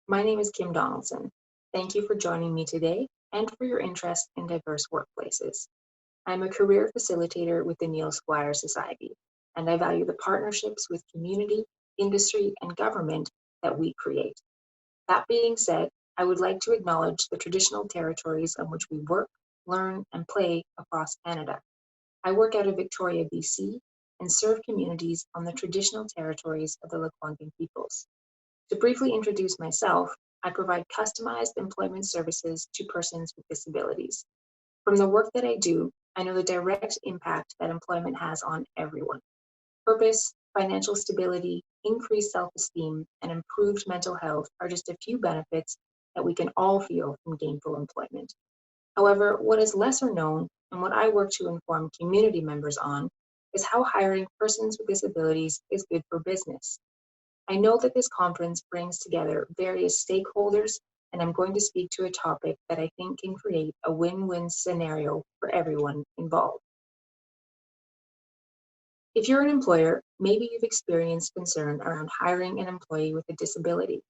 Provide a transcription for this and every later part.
My name is Kim Donaldson. Thank you for joining me today and for your interest in diverse workplaces. I'm a career facilitator with the Neil Squire Society, and I value the partnerships with community, industry, and government that we create. That being said, I would like to acknowledge the traditional territories on which we work, learn, and play across Canada. I work out of Victoria, BC, and serve communities on the traditional territories of the Lekwungen peoples. To briefly introduce myself, I provide customized employment services to persons with disabilities. From the work that I do, I know the direct impact that employment has on everyone. Purpose, financial stability, increased self-esteem, and improved mental health are just a few benefits that we can all feel from gainful employment. However, what is lesser known and what I work to inform community members on is how hiring persons with disabilities is good for business. I know that this conference brings together various stakeholders, and I'm going to speak to a topic that I think can create a win-win scenario for everyone involved. If you're an employer, maybe you've experienced concern around hiring an employee with a disability.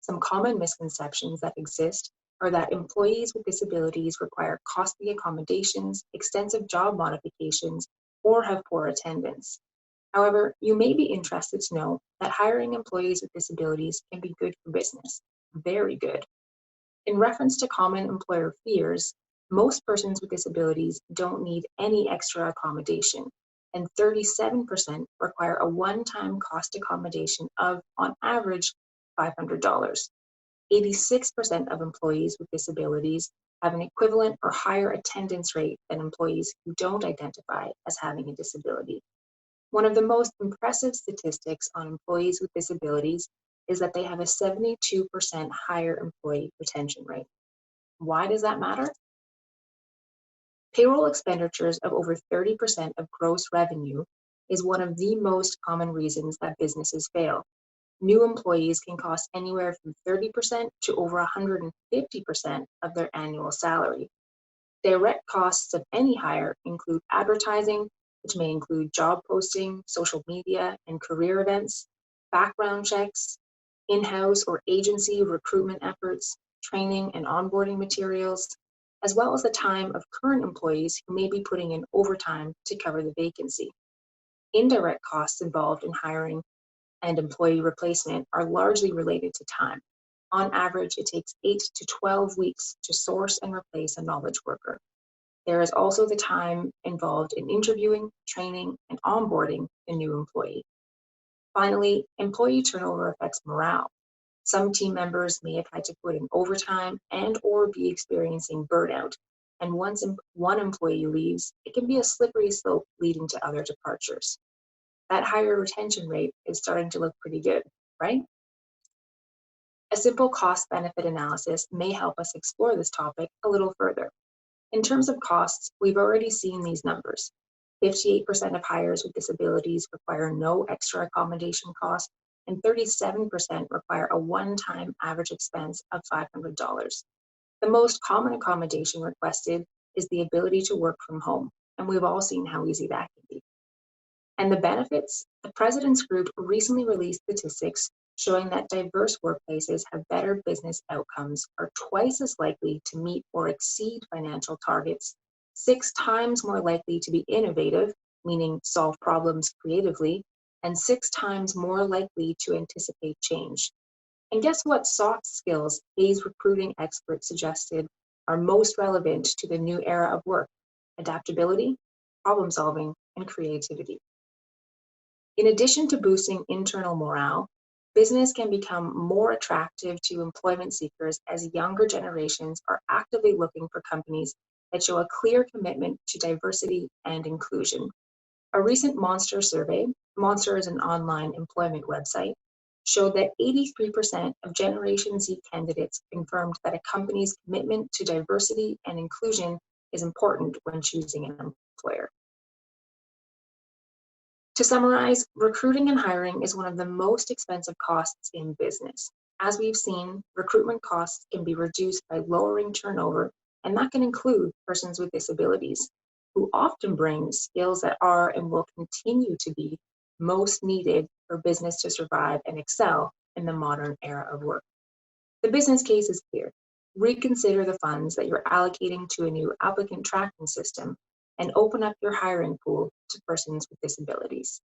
Some common misconceptions that exist are that employees with disabilities require costly accommodations, extensive job modifications, or have poor attendance. However, you may be interested to know that hiring employees with disabilities can be good for business, very good. In reference to common employer fears, most persons with disabilities don't need any extra accommodation, and 37% require a one-time cost accommodation of, on average, $500. 86% of employees with disabilities have an equivalent or higher attendance rate than employees who don't identify as having a disability. One of the most impressive statistics on employees with disabilities is that they have a 72% higher employee retention rate. Why does that matter? Payroll expenditures of over 30% of gross revenue is one of the most common reasons that businesses fail. New employees can cost anywhere from 30% to over 150% of their annual salary. Direct costs of any hire include advertising, which may include job posting, social media, and career events, background checks, in-house or agency recruitment efforts, training and onboarding materials, as well as the time of current employees who may be putting in overtime to cover the vacancy. Indirect costs involved in hiring and employee replacement are largely related to time. On average, it takes 8 to 12 weeks to source and replace a knowledge worker. There is also the time involved in interviewing, training, and onboarding a new employee. Finally, employee turnover affects morale. Some team members may have had to put in overtime and or be experiencing burnout. And once one employee leaves, it can be a slippery slope leading to other departures. That higher retention rate is starting to look pretty good, right? A simple cost-benefit analysis may help us explore this topic a little further. In terms of costs, we've already seen these numbers. 58% of hires with disabilities require no extra accommodation cost, and 37% require a one-time average expense of $500. The most common accommodation requested is the ability to work from home, and we've all seen how easy that can be. And the benefits? The President's Group recently released statistics showing that diverse workplaces have better business outcomes, are twice as likely to meet or exceed financial targets, 6 times more likely to be innovative, meaning solve problems creatively, and 6 times more likely to anticipate change. And guess what soft skills Hayes recruiting experts suggested are most relevant to the new era of work? Adaptability, problem solving, and creativity. In addition to boosting internal morale, business can become more attractive to employment seekers as younger generations are actively looking for companies that show a clear commitment to diversity and inclusion. A recent Monster survey, Monster is an online employment website, showed that 83% of Generation Z candidates confirmed that a company's commitment to diversity and inclusion is important when choosing an employer. To summarize, recruiting and hiring is one of the most expensive costs in business. As we've seen, recruitment costs can be reduced by lowering turnover, and that can include persons with disabilities, who often bring skills that are and will continue to be most needed for business to survive and excel in the modern era of work. The business case is clear. Reconsider the funds that you're allocating to a new applicant tracking system and open up your hiring pool to persons with disabilities.